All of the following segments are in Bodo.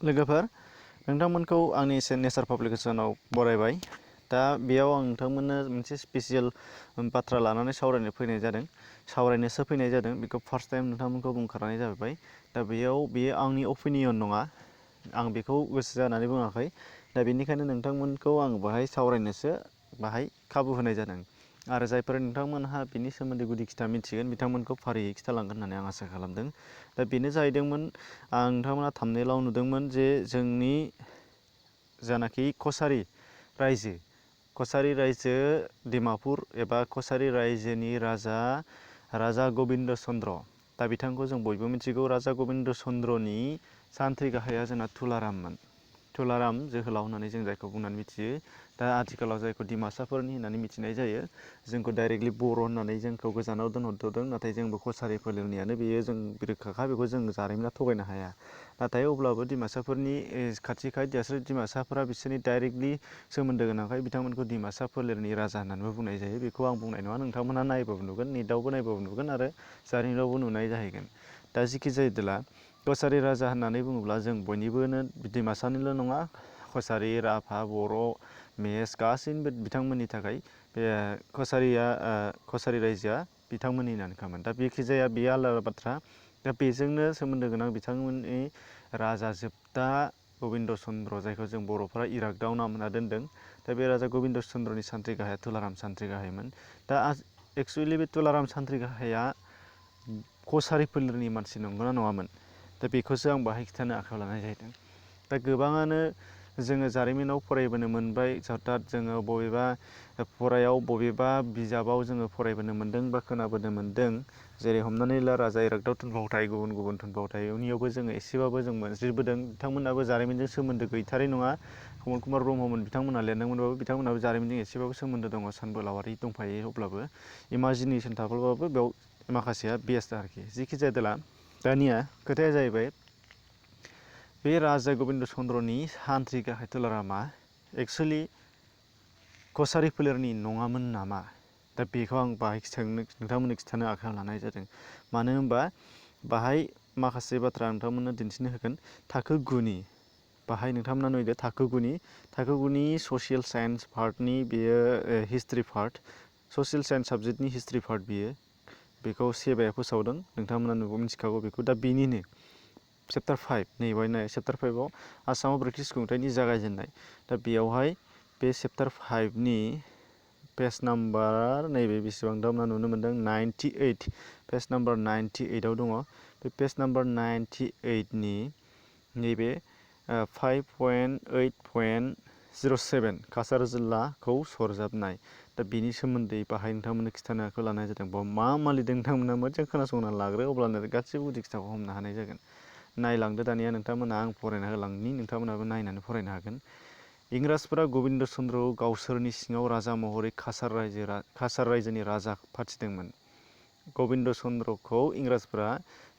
लोगोफोर नोंथांमोनखौ आंनि नेचार पाब्लिकेसनाव बरायबाय। दा बेयाव आं नोंथांमोननो मोनसे स्पेसियेल बाथ्रा लानानै सावरायनोसो फैनाय जादों बेखौ फार्स्ट टाइम नोंथांमोनखौ बुंखानाय जाबाय। दा बेयो आंनि अपिनियन नङा, आं बेखौ गोसो जानानै बुङाखै। दा बेनिखायनो नोंथांमोनखौ आं बाहाय सावरायनोसो खाबु होनाय जादों। आरो जायफोर नोंथांमोनहा बिनि सोमोन्दै गुदि खिथा मिथिगोन बिथांमोनखौ फारियै खिथालांगोन होननानै आं आसा खालामदों। दा बेनो जाहैदोंमोन, आं नोंथांमोना थाम्बनेइलाव नुदोंमोन जे जोंनि जानाखि कसारि रायजो डिमापुर एबा कसारि रायजोनि राजा गबिन्द चन्द्र। दा बिथांखौ जों बयबो मिथिगौ। राजा गबिन्द चन्द्रनि सान्थ्रि गाहाया जोंना तुलाराम जोहोलाव होननानै जों जायखौ बुंनानै मिथियो। दा आथिखालाव जायखौ डिमासाफोरनि होननानै मिथिनाय जायो। जोंखौ डाइरेक्टलि बर' होननानै जोंखौ गोजानाव दोनहरदों, नाथाय जोंबो कसारि फोलेरनियानो, बेयो जों रोखाखा, बेखौ जों जारिमिना थगायनो हाया। नाथाय अब्लाबो डिमासाफोरनि खाथिखाय डिमासाफोरा बिसोरनि डाइरेक्टलि सोमोन्दो गोनांखाय बिथांमोनखौ डिमासा फोलेरनि राजा होननानैबो बुंनाय जायो। बेखौ आं बुंनाय नङा, नोंथांमोनहा नायबाबो नुगोन, नेटआवबो नायबाबो नुगोन आरो जारिमिनावबो नुनाय जाहैगोन। दा जिखि जायोदोला कसारि राजा होननानै बुङोब्ला जों बयनिबोनो डिमासानिल' नङा, कसारि, राभा, बर', मेस गासैनिबो बिथांमोननि थाखाय बे कसारि रायजोआ बिथांमोननिनोखामोन। दा बेखि जाया, बेयो आलादा बाथ्रा। दा बेजोंनो सोमोन्दो गोनां बिथांमोननि राजा जोबथा गबिन्द चन्द्र, जायखौ जों बर'फ्रा इरागदाव नाम होना दोनदों। दा बे राजा गबिन्द चन्द्रनि सान्थ्रि गाहाया तुलाराम सान्थ्रि गाहायमोन। दा एक्सुवेलि बे तुलाराम सान्थ्रि गाहाया कसारि फोलेरनि मानसि नंगौना नङामोन? दा बेखौसो आं बाहाय खिथानो आखायाव लानाय जाहैदों। दा गोबाङानो जोङो जारिमिनाव फरायबोनो मोनबाय, अर्थात जोङो बबेबा बिजाबाव जोङो फरायबोनो मोन्दों बा खोनाबोनो मोन्दों। जेरै हमनानै ला राजा इरागदाव थुनफावथाय, गुबुन गुबुन थुनफावथायनियावबो जोङो एसेबाबो जों मोनजिरबोदों। बिथांमोनाबो जारिमिनजों सोमोन्दो गैथारै नङा। कमल कुमार ब्रह्ममोन बिथांमोना लिरदोंमोनबाबो बिथांमोनाबो जारिमिनजों एसेबाबो सोमोन्दो दङ, सानबोलावरि दंफायो। अब्लाबो इमाजिनेसन थाब्लाबो बेयाव माखासेया बेस्ट आरोखि। जिखि जादोला दानिया खोथाया जाहैबाय, बे राजा गबिन्द चन्द्रनि सान्थ्रि गाहाय तुलारामा एक्सुवेलि कसारि फोलेरनि नङामोन नामा? दा बेखौ आं बाहाय नोंथांमोननो खिथानो आखायाव लानाय जादों। मानो होनबा बाहाय माखासे बाथ्रा नोंथांमोननो दिन्थिनो होगोन। थाखो 9नि बाहाय नोंथांमोना नुदो, थाखो 9नि ससियेल साइन्स पार्टनि बेयो हिस्ट्रि पार्ट, ससियेल साइन्स साबजेक्टनि हिस्ट्रि पार्ट बेखौ सेबाया फोसावदों। नोंथांमोना मिथिखागौ बेखौ। दा बेनिनो चेप्टार 5, नैबे चेप्टार 5आव आसामाव ब्रिटिश खुंथायनि जागायजेन्नाय। दा बेयावहाय बे चेप्टार 5नि पेज नाम्बार नैबे बेसेबां नोंथांमोना नुनो मोन्दों, 98, पेज नाम्बार 98आव दङ। बे पेज नाम्बार 98नि नैबे 5.8.07 काछार जिल्लाखौ सरजाबनाय। दा बेनि सोमोन्दै बाहाय नोंथांमोननो खिथानो आखायाव लानाय जादों। बेयाव मा लिरदों नोंथांमोना मोजां खोनासंना लाग्रो, अब्लानो गासैबो गुदि खिथाखौ हमनो हानाय जागोन। नायलांदो दानिया नोंथांमोना, आं फरायना होलांनि, नोंथांमोनाबो नायनानै फरायनो हागोन। इंराजफोरा गबिन्द चन्द्रखौ गावसोरनि सिङाव राजा महरै काछार रायजोनि राजा फाथिदोंमोन। गबिन्द चन्द्रखौ इंराजफोरा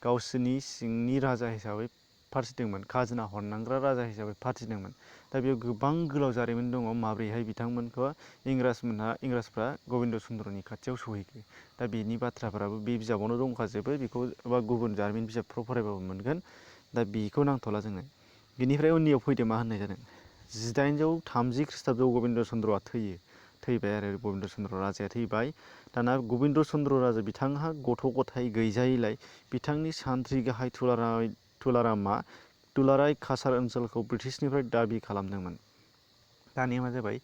गावसोरनि सिंनि राजा हिसाबै फाथिदोंमोन, खाजोना हरनांग्रा राजा हिसाबै फाथिदोंमोन। दा बेयाव गोबां गोलाव जारिमिन दङ, माब्रैहाय बिथांमोनखौ इंराजफ्रा गबिन्द चन्द्रनि खाथियाव सहैखो। दा बेनि बाथ्राफोराबो बे बिजाबावनो दंखाजोबो, बेखौ बा गुबुन जारिमिन बिजाबफ्राव फरायबाबो मोनगोन। दा बेखौ नांथ'ला जोङो। बिनिफ्राय उननियाव फैदो मा होननाय जादों। 1830 खृष्टाब्दआव गबिन्द चन्द्रआ थैबाय आरो गबिन्द चन्द्र राजाया थैबाय। दाना गबिन्द चन्द्र राजा बिथांहा गथ' गथाय गैजायैलाय बिथांनि सान्थ्रि गाहाय तुलारामा दुलाराय काछार ओनसोलखौ ब्रिटिशनिफ्राय दाबि खालामदोंमोन। दानिया मा जाबाय,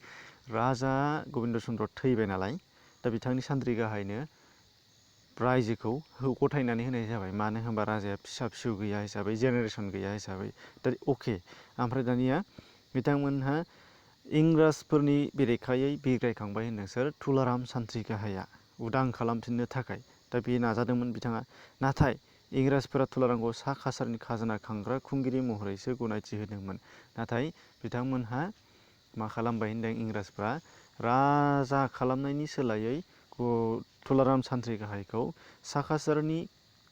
राजा गबिन्द चन्द्र थैबाय नालाय, दा बिथांनि सान्थ्रि गाहायनो रायजोखौ गथायनानै होनाय जाबाय। मानो होनबा राजाया फिसा फिसौ गैया हिसाबै, जेनेरेसन गैया हिसाबै। दा अके, ओमफ्राय दानिया बिथांमोनहा इंराजफोरनि बेरेखायै बिग्रायखांबाय होनदों सोर? तुलाराम सान्थ्रि गाहाया उदां खालामफिननो थाखाय। दा बे नाजादोंमोन बिथाङा। नाथाय इंराजफोरा तुलारामखौ सा काछारनि खाजोना खांग्रा खुंगिरि महरैसो गनायथि होदोंमोन। नाथाय बिथांमोनहा मा खालामबाय होनदों, इंराजफ्रा राजा खालामनायनि सोलायै तुलाराम सान्थ्रि गाहायखौ सा काछारनि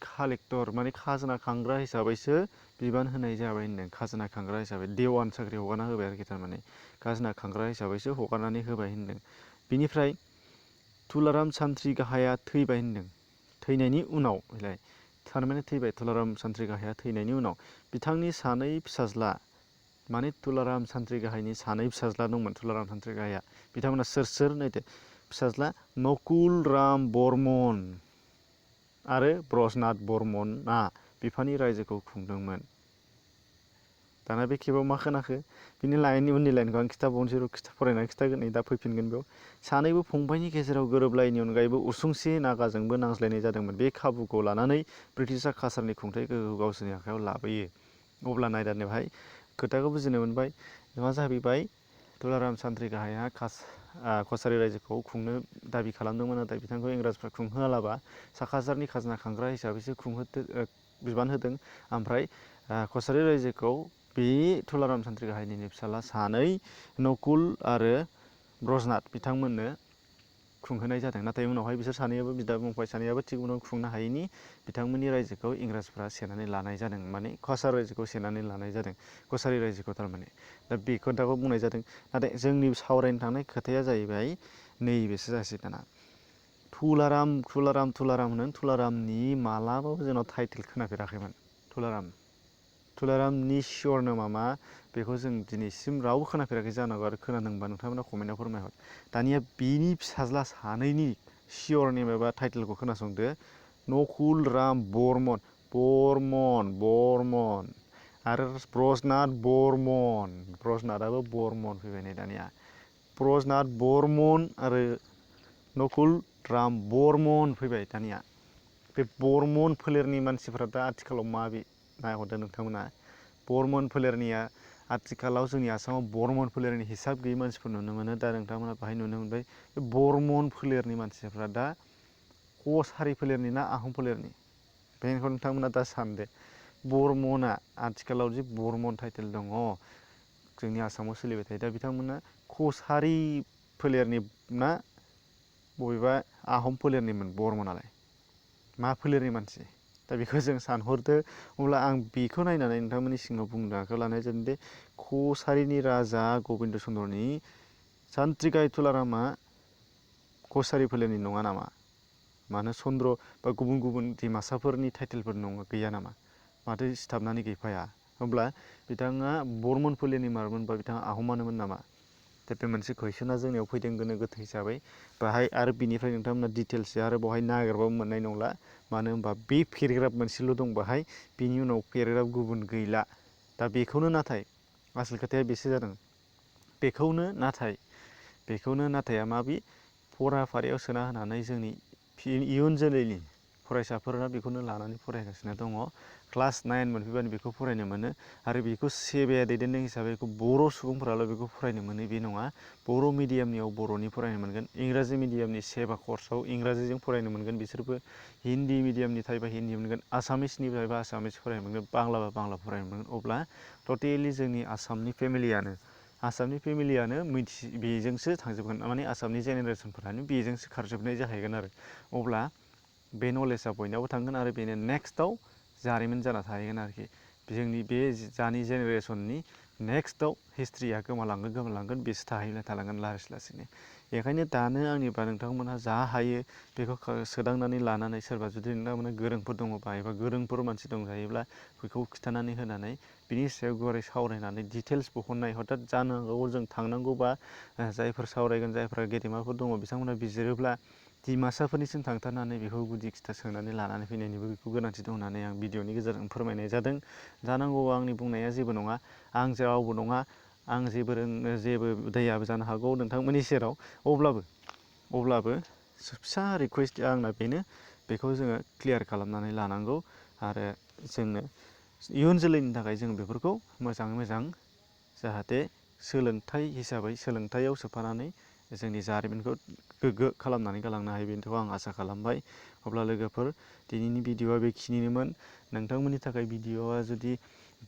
कालेक्टर, माने खाजोना खांग्रा हिसाबैसो बिबान होनाय जाबाय होनदों। खाजोना खांग्रा हिसाबै देवान साख्रि हगारना होबाय आरोखि, थारमाने खाजोना खांग्रा हिसाबैसो हगारनानै होबाय होनदों। बिनिफ्राय तुलाराम सान्थ्रि गाहाया थैबाय होनदों। थैनायनि उनाव थारमाने थैबाय, तुलाराम सान्थ्रि गाहाया थैनायनि उनाव बिथांनि सानै फिसाज्ला माने तुलाराम सान्थ्रि गाहायनि सानै फिसाज्ला दंमोन तुलाराम सान्थ्रि गाहाया बिथांमोना सोर नायदो फिसाज्ला नकुल राम बर्मन आरो ब्रजनाथ बर्मना बिफानि रायजोखौ खुंदोंमोन। दाना बे खेबाव मा खोनाखो बिनि लाइननि उननि लाइनखौ आं खिथाबावनोसै फरायनानै खिथागोन नै दा फैफिनगोन बेयाव सानैबो फंबायनि गेजेराव गोरोबलायैनि अनगायैबो उसुंसे नागाजोंबो नांज्लायनाय जादोंमोन। बे खाबुखौ लानानै ब्रिटिशआ काछारनि खुंथाय गोहोखौ गावसोरनि आखायाव लाबोयो। अब्ला नायदानो बेवहाय खोथाखौ बुजिनो मोनबाय मा जाहैबाय तुलाराम सान्थ्रि गाहाया कछारी रायजोखौ खुंनो दाबि खालामदोंमोन नाथाय बिथांखौ इंराजफ्रा खुंहोआलाबा साखाजारनि खाजोना खांग्रा हिसाबैसो बिबान होदों। ओमफ्राय कछारी रायजोखौ बे तुलाराम सान्थ्रि गाहायनिनो फिसाला सानै नकुल आरो ब्रजनाथ बिथांमोननो खुंहोनाय जादों। नाथाय उनावहाय बिसोर सानैयाबो बिदा फंबाय सानैयाबो थिग उनाव खुंनो हायैनि बिथांमोननि रायजोखौ इंराजफ्रा सेनानै लानाय जादों। माने काछार रायजोखौ सेनानै लानाय जादों कछारी रायजोखौ थारमाने दा बे खोथाखौ बुंनाय जादों। नाथाय जोंनि सावरायनो थांनाय खोथाया जाहैबाय नैबेसो जासै दाना तुलाराम होनो तुलारामनि मालाबाबो जोंनाव टाइटेल खोनाफेराखैमोन। तुलारामनि सियर नेमा मा बेखौ जों दिनैसिम रावबो खोनाफेराखै जानांगौ आरो खोनादोंबा नोंथांमोना कमेन्टआव फोरमायहर। दानिया बिनि फिसाज्ला सानैनि सियर नेम एबा टाइटेलखौ खोनासंदो नकुल राम बर्मन आरो ब्रजनाथ ब्रजनाथाबो बर्मन फैबाय नै दानिया ब्रजनाथ बर्मन आरो नकुल राम बर्मन फैबाय दानिया बे बर्मन फोलेरनि मानसिफोरा दा आथिखालाव माबे नायहरदो नोंथांमोना बर्मन फोलेरनिया आथिखालाव जोंनि आसामाव बर्मन फोलेरनि हिसाब गैयै मानसिफोर नुनो मोनो। दा नोंथांमोना बाहाय नुनो मोनबाय बे बर्मन फोलेरनि मानसिफ्रा दा कछारी फोलेरनि ना आहम फोलेरनि बेखौ नोंथांमोना दा सानदो बर्मना आथिखालाव जे बर्मन टाइटेल दङ जोंनि आसामाव सोलिबाय थायो दा बिथांमोना कछारी फोलेरनि ना बबेबा आहम फोलेरनिमोन बर्मनालाय मा फोलेरनि मानसि दा बेखौ जों सानहरदो। अब्ला आं बेखौ नायनानै नोंथांमोननि सिगाङाव बुंनो आखायाव लानाय जादों दे कछारीनि राजा गबिन्द चन्द्रनि सान्थ्रि गाहाय तुलारामा कछारी फोलेरनि नङा नामा? मानो चन्द्र बा गुबुन डिमासाफोरनि टाइटेलफोर गैया नामा? माथो सिथाबनानै गैफाया? होमब्ला बिथाङा बर्मन फोलेरनि मारमोनबा बिथाङा आहमानोमोन नामा? दा बे मोनसे कुइसना जोंनियाव फैदों गोनो गोथो हिसाबै बाहाय आरो बिनिफ्राय नोंथांमोना डिटेल्सै आरो बावहाय नागिरबाबो मोननाय नंला। मानो होनबा बे पेरेग्राफ मोनसेल' दं बाहाय बिनि उनाव पेरेग्राफ गुबुन गैला। दा बेखौनो नाथाय आसोल खोथाया बेसो जादों बेखौनो नाथाया माबि फराफारियाव सोना होनानै जोंनि इयुन जोलैनि फरायसाफोरा बेखौनो लानानै फरायगासिनो दङ। क्लास 9 मोनफैबानो बेखौ फरायनो मोनो आरो बेखौ सिबिआइआ दैदेनदों हिसाबै बेखौ बर' सुबुंफोराल' बेखौ फरायनो मोनो बे नङा। बर' मिडियामनियाव बर'नि फरायनो मोनगोन इंराजि मिडियामनि सेबा कर्सआव इंराजिजों फरायनो मोनगोन बिसोरबो हिन्दी मिडियामनि थायोबा हिन्दी मोनगोन आसामिसनि थायोबा आसामिस फरायनो मोनगोन बांलाबा बांला फरायनो मोनगोन। अब्ला टटेलि जोंनि आसामनि फेमिलियानो बेजोंसो थांजोबगोन माने आसामनि जेनेरेसनफोरानो बेजोंसो खारजोबनाय जाहैगोन आरो अब्ला बे नलेजआ बयनावबो थांगोन आरो बेनो नेक्स्टआव जारिमिन जाना थाहैगोन आरोखि जोंनि बे दानि जेनेरेसननि नेक्स्टआव हिस्ट्रिया गोमालांगोन बेसो थालांगोन लासैनो। बेखायनो दानो आंनिबा नोंथांमोनहा जा हायो बेखौ सोदांनानै लानानै सोरबा जुदि नोंथांमोना गोरोंफोर दङबा एबा गोरोंफोर मानसि दंजायोब्ला बेखौ खिन्थानानै होनानै बिनि सायाव गुवारै सावरायनानै डिटेल्स बहननाय हथात जानांगौ जों थांनांगौबा जायफोर सावरायगोन जायफोरा गेदेमाफोर दङ बिथांमोना बिजिरोब्ला डिमासाफोरनिसिम थांथारनानै बेखौ गुदि खिथा सोंनानै लानानै फैनायनिबो बेखौ गोनांथि दं होननानै आं भिडिअनि गेजेरजों फोरमायनाय जादों। जानांगौ आंनि बुंनाया जेबो नङा आं रावबो नङा आं जेबो उदायाबो जानो हागौ नोंथांमोननि सेराव अब्लाबो फिसा रिकुवेस्ट आंना बेनो बेखौ जोङो क्लियार खालामनानै लानांगौ आरो जोंनो इयुन जोलैनि थाखाय जों बेफोरखौ मोजाङै मोजां जाहाथे सोलोंथायाव सोफानानै जोंनि जारिमिनखौ गोग्गो खालामनानै गालांनो हायो बेखौ आं आसा खालामबाय। अब्ला लोगोफोर दिनैनि भिडिअआ बेखिनिनोमोन। नोंथांमोननि थाखाय भिडिअआ जुदि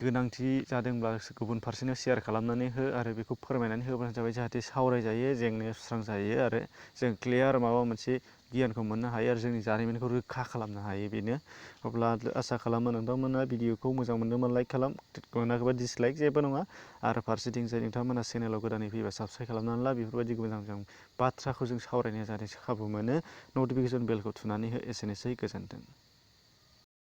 गोनांथि जादोंब्ला गुबुन फारसेनो सेयार खालामनानै हो आरो बेखौ फोरमायनानै होबानो जाबाय जाहाथे सावरायजायो जेंनाया सुस्रांजायो आरो जों क्लियार माबा मोनसे गियानखौ मोननो हायो आरो जोंनि जारिमिनखौ रोखा खालामनो हायो बेनो। अब्ला आसा खालामो नोंथांमोना भिडिअखौ मोजां मोनदोंबा लाइक खालाम मोनाखैबा डिसलाइक जेबो नङा आरो फारसेथिंजाय नोंथांमोना चेनेलाव गोदानै फैबा साबस्क्राइब खालामनानै ला बेफोरबायदि मोजां बाथ्राखौ जों सावरायनो जाहाथे खाबु मोनो नटिफिकेसन बेलखौ थुनानै हो एसेनोसै गोजोन्थों।